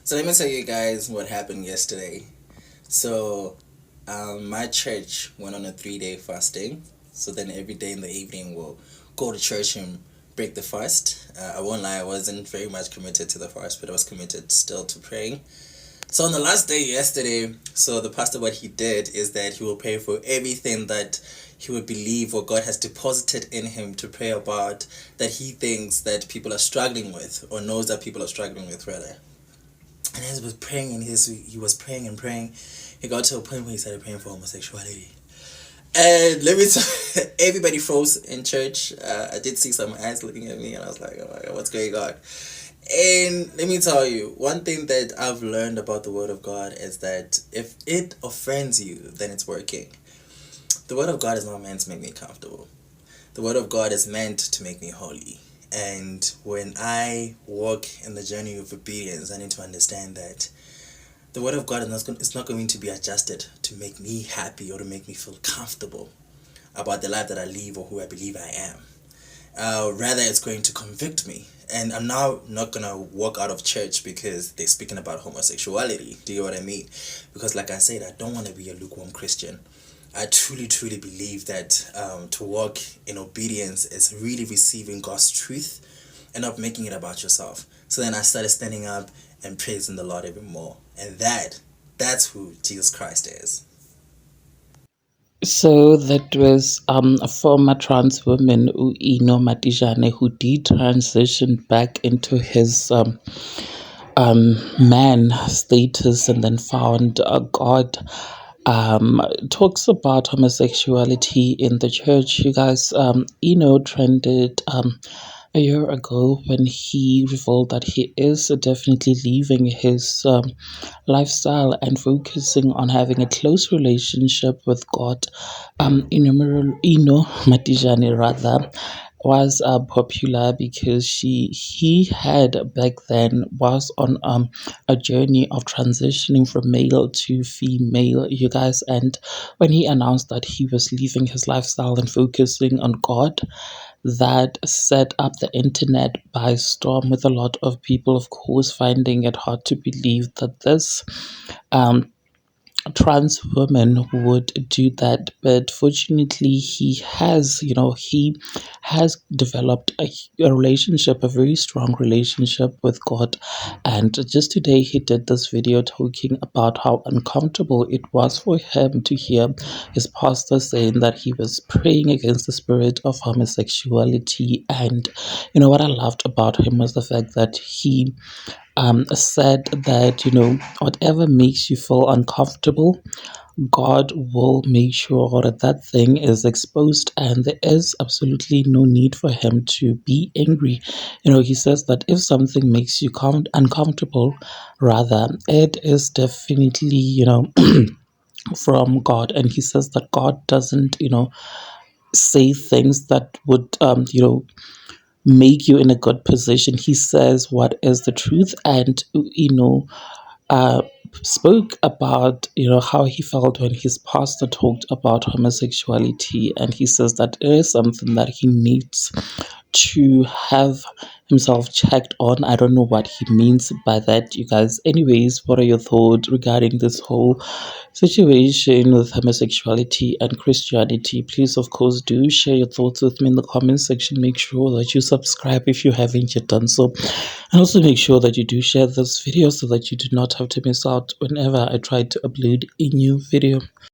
So let me tell you guys what happened yesterday. So, my church went on a 3 day fasting. So then every day in the evening we'll go to church and break the fast. I won't lie, I wasn't very much committed to the fast, but I was committed still to praying. So on the last day yesterday, so the pastor, what he did is that he will pray for everything that he would believe or God has deposited in him to pray about, that he thinks that people are struggling with, or knows that people are struggling with rather. And as he was praying, and he was praying and praying, he got to a point where he started praying for homosexuality. And let me tell everybody froze in church. I did see some eyes looking at me, and I was like, oh my God, what's going on? And let me tell you, one thing that I've learned about the Word of God is that if it offends you, then it's working. The Word of God is not meant to make me comfortable. The Word of God is meant to make me holy. And when I walk in the journey of obedience, I need to understand that the Word of God is not going to be adjusted to make me happy or to make me feel comfortable about the life that I live or who I believe I am. Rather, it's going to convict me. And I'm now not going to walk out of church because they're speaking about homosexuality. Do you know what I mean? Because, like I said, I don't want to be a lukewarm Christian. I truly, truly believe that to walk in obedience is really receiving God's truth and not making it about yourself. So then I started standing up and praising the Lord even more. And that's who Jesus Christ is. So that was a former trans woman, Inno who detransitioned back into his man status and then found God. Talks about homosexuality in the church. You guys, trended a year ago when he revealed that he is definitely leaving his lifestyle and focusing on having a close relationship with God. Ino Matijane rather was popular because he had back then was on a journey of transitioning from male to female, you guys. And when he announced that he was leaving his lifestyle and focusing on God, that set up the internet by storm, with a lot of people, of course, finding it hard to believe that this um, trans woman would do that. But fortunately, he has developed a relationship, a very strong relationship with God. And just today he did this video talking about how uncomfortable it was for him to hear his pastor saying that he was praying against the spirit of homosexuality. And what I loved about him was the fact that he said that, whatever makes you feel uncomfortable, God will make sure that that thing is exposed, and there is absolutely no need for him to be angry. He says that if something makes you uncomfortable, rather, it is definitely, from God. And he says that God doesn't, say things that would, make you in a good position. He says what is the truth, and uh, spoke about how he felt when his pastor talked about homosexuality, and he says that it is something that he needs to have himself checked on. I don't know what he means by that, you guys. Anyways, what are your thoughts regarding this whole situation with homosexuality and Christianity? Please, of course, do share your thoughts with me in the comment section. Make sure that you subscribe if you haven't yet done so, and also make sure that you do share this video so that you do not have to miss out whenever I try to upload a new video.